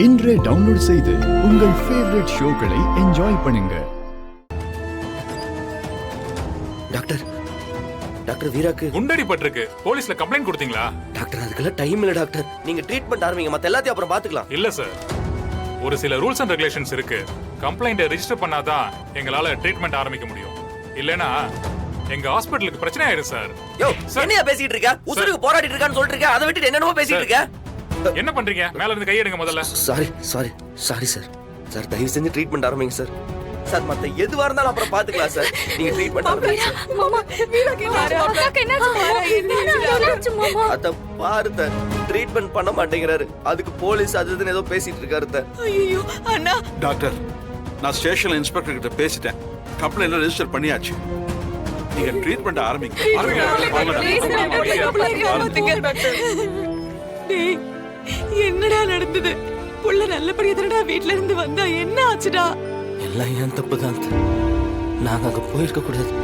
இன்றே டவுன்லோட் செய்து உங்கள் ஃபேவரட் ஷோக்களை என்ஜாய் பண்ணுங்க. டாக்டர் டாக்டர் வீராக்கு குண்டடிபட்டிருக்கு. போலீஸ்ல கம்ப்ளைண்ட் கொடுத்தீங்களா? டாக்டர் அதுக்கெல்லாம் டைம் இல்ல டாக்டர். நீங்க ட்ரீட்மெண்ட் ஆரம்பிங்க, மத்த எல்லாத்தையும் அப்புறம் பாத்துக்கலாம். இல்ல சார், ஒரு சில ரூல்ஸ் அண்ட் ரெகுலேஷன்ஸ் இருக்கு. கம்ப்ளைண்ட்டை ரெஜிஸ்டர் பண்ணாதான் எங்களால ட்ரீட்மெண்ட் ஆரம்பிக்க முடியும். இல்லனா எங்க ஹாஸ்பிடலுக்கு பிரச்சனை ஆயிடும் சார். யோ என்னையா பேசிட்டு இருக்க? உசுருக்கு போராடிட்டு இருக்கான்னு சொல்லிட்டு இருக்க, அதை விட்டு என்னென்னமோ பேசிட்டு இருக்க. என்ன பண்றீங்க? மேல இருந்து கை எடுங்க முதல்ல. Sorry sir. சார் தயவு செஞ்சு ட்ரீட்மெண்ட் ஆரம்பிங்க சார். சார் மத்த எதுவா இருந்தாலும் அப்புறம் பாத்துக்கலாம் சார். நீங்க ட்ரீட்மெண்ட் ஆரம்பிங்க. மாமா வீராக்கு என்னாச்சு மாமா? அத பாருங்க, ட்ரீட்மெண்ட் பண்ண மாட்டேங்கிறாரு. அதுக்கு போலீஸ் அதுன்னு ஏதோ பேசிட்டு இருக்காரு. ஐயோ அண்ணா. டாக்டர், நான் ஸ்டேஷன்ல இன்ஸ்பெக்டர் கிட்ட பேசிட்டேன். கம்ப்ளைண்ட் ரெஜிஸ்டர் பண்ணியாச்சு. நீங்க ட்ரீட்மெண்ட் ஆரம்பிங்க. என்னடா நடந்தது? புள்ள நல்லபடியா தானடா வீட்ல இருந்து வந்தா, என்ன ஆச்சுடா? எல்லாம் ஏன் தப்பு தான். நாங்க அங்க போயிருக்க கூடாது.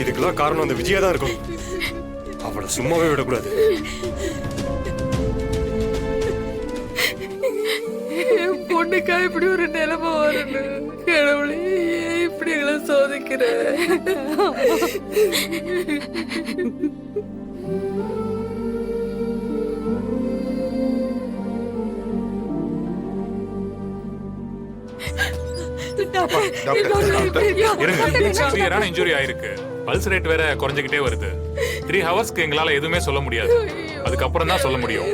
இதுக்கெல்லாம் காரணம் அந்த விஜயா தான் இருக்கும். அவளை சும்மாவே விடக்கூடாது. பொண்ணுக்கா இப்படி ஒரு நிலைமை வரணும்? கடவுளே, இப்படி எல்லாம் சோதிக்கிற. சிவியரான இன்ஜுரி ஆயிருக்கு. பல்ஸ் ரேட் வேற குறைஞ்சிக்கிட்டே வருது. 3 ஹவர்ஸ்க்கு எங்களால எதுவுமே சொல்ல முடியாது. அதுக்கப்புறம் தான் சொல்ல முடியும்.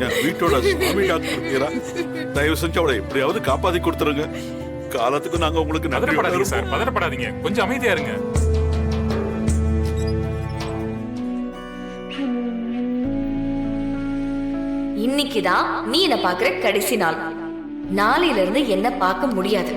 என் வீட்டோட சுவாமி டாக்டர் வீரா, தயவு செஞ்சு அவளை எப்படியாவது காப்பாத்தி கொடுத்துருங்க. காலத்துக்கு நாங்க உங்களுக்கு நன்றி. பதறப்படாதீங்க சார், பதறப்படாதீங்க. கொஞ்சம் அமைதியா இருங்க. இன்னைக்குதான் நீ என்ன பாக்குற கடைசி நாள். நாளையில இருந்து என்ன பார்க்க முடியாது.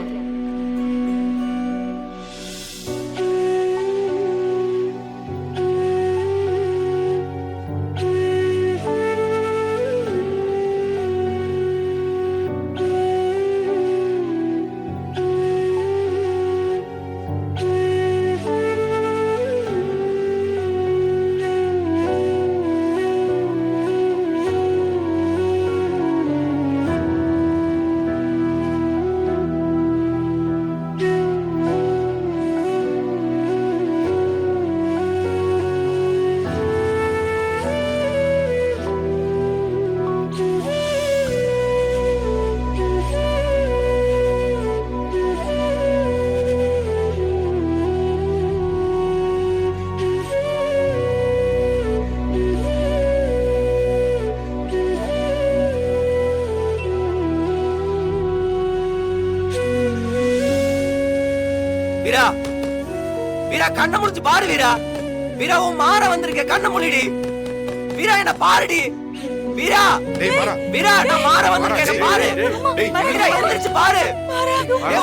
வீரா வீரா, கண்ணை முடிச்சு பாரு வீரா. வீரா, உன் மாற வந்திருக்க, கண்ணை மூடிடி. வீரா, என்ன பாருடி. வீரா வீரா, நான் மாற வந்திருக்கேன், பாரு. வீரா, எந்திரிச்சு பாரு.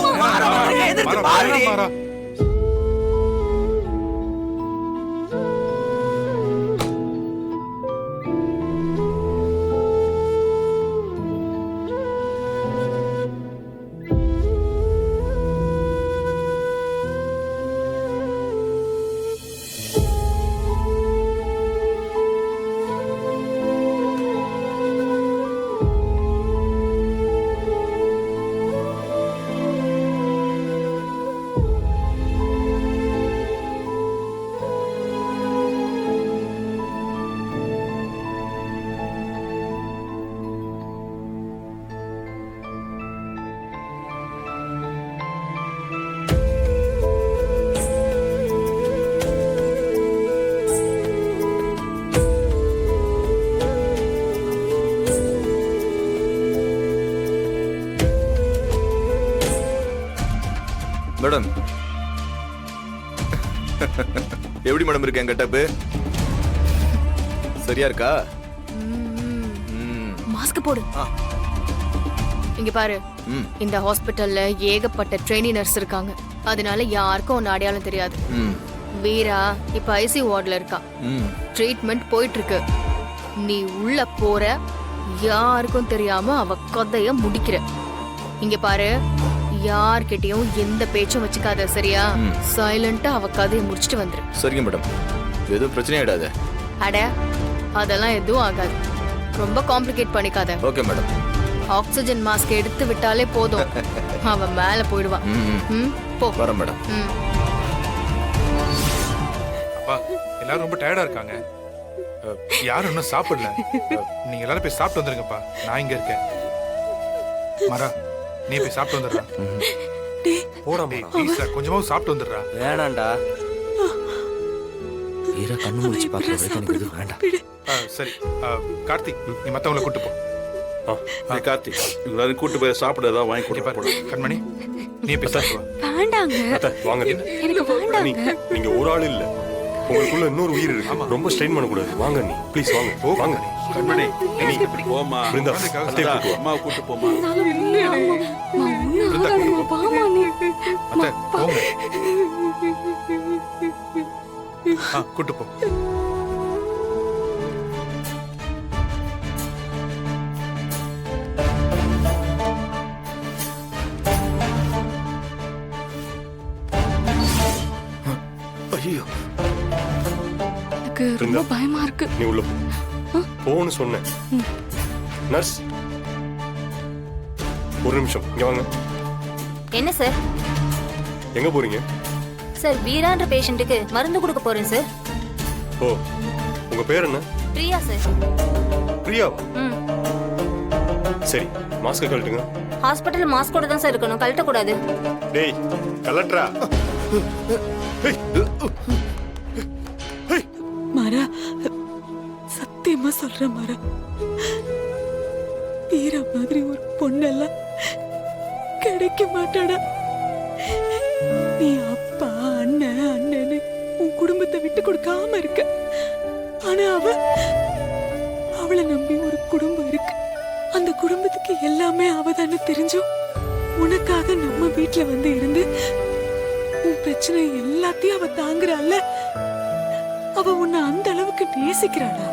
உன் மாற வந்திருக்க, எந்திரிச்சு பாருடி. மேடம் எப்படி மேடம் இருக்கு என் கெட்டப்பு? சரியா இருக்கா? மாஸ்க் போடு. ஆ. இங்க பாரு, ம். இந்த ஹாஸ்பிட்டல்ல ஏகப்பட்ட ட்ரெயினி நர்ஸ் இருக்காங்க. அதனால யாருக்கும் ஒன்னு அடையாளம் தெரியாது. ம். வீரா இப்ப ஐசி வார்டுல இருக்கா. ம். ட்ரீட்மெண்ட் போயிட்டு இருக்கு. நீ உள்ள போற, யாருக்கும் தெரியாம அவ கதைய முடிக்கிற. இங்க பாரு, யார்கிட்டயும் எந்த பேச்சும் வச்சுக்காத, சரியா? சைலண்டா அவ கதையை முடிச்சிட்டு வந்துரு. சரிங்க மேடம், எதுவும் பிரச்சனை ஆயிடாத. அட, அதெல்லாம் எதுவும் ஆகாது. ரொம்ப காம்ப்ளிகேட் பண்ணிக்காத. Okay madam. ஆக்சிஜன் மாஸ்க் எடுத்து விட்டாலே போதும், அவன் மேல போயிடுவான். ம், போ. வரேன் மேடம். ம். அப்பா எல்லாரும் ரொம்ப டயர்டா இருக்காங்க. யாரும் இன்னும் சாப்பிடல. நீங்க எல்லாரும் போய் சாப்பிட்டு வந்துருங்கப்பா. நான் இங்க இருக்கேன். மரா, நீ போய் சாப்பிட்டு வந்துடுறா. போடா ப்ளீஸ் கொஞ்சமாவும் சாப்பிட்டு வந்துடுறா. வேணாண்டா. வீரா கண்ணு முடிச்சு பார்க்கற வரைக்கும் எனக்கு எதுவும் வேண்டாம். சரி, கார்த்திக் நீ மத்தவங்களை கூட்டு போ. டேய் கார்த்திக், எல்லாரும் கூட்டு போய் சாப்பிட ஏதாவது வாங்கி இங்க கொடுப்பா. பாரு, கண்மணி நீ போய் சாப்பிட்டு வா. வேண்டாங்க, அத்தை, வாங்க. எனக்கு வேண்டாங்க. நீங்க ஒரு ஆள் இல்ல, உங்களுக்குள்ள இன்னொரு உயிர் இருக்கு. ரொம்ப ஸ்ட்ரெயின் பண்ண கூடாது. வாங்க நீ ப்ளீஸ் வாங்க. வாங்க கண்மணி போமா. பிருந்தா, அத்தையை அத்தா, கூட்டு வா. அம்மாவை கூட்டு போமா. அத்தை போங்க. கூட்டு போ. ஐயோ, எனக்கு ரொம்ப பயமா இருக்கு. நீ உள்ள போ. போன்னு சொன்னேன். நர்ஸ், ஒரு நிமிஷம் இங்க வாங்க. என்ன சார்? எங்க போறீங்க? சார், வீரான்ற பேஷண்ட்டுக்கு மருந்து கொடுக்க போறேன் சார். ஓ, உங்க பேர் என்ன? பிரியா சார். பிரியாவா? ம். சரி, மாஸ்க் கழட்டுங்க. ஹாஸ்பிட்டல் மாஸ்கோட தான் சார் இருக்கணும், கழட்டக்கூடாது. டேய் கலட்ரா. மாறா, சத்தியமா சொல்றேன் மாறா, வீரா மாதிரி ஒரு பொண்ணெல்லாம் கிடைக்க மாட்டாடா. நீ அப்பா அண்ணன் அண்ணன்னு உன் குடும்பத்தை விட்டு கொடுக்காம இருக்க. ஆனா அவளை நம்பி ஒரு குடும்பம் இருக்கு. அந்த குடும்பத்துக்கு எல்லாமே அவதானே தெரிஞ்சும் உனக்காக நம்ம வீட்டுல வந்து இருந்து உன் பிரச்சனை எல்லாத்தையும் அவ தாங்குறாள். அவ உன்னை அந்த அளவுக்கு நேசிக்கிறாடா.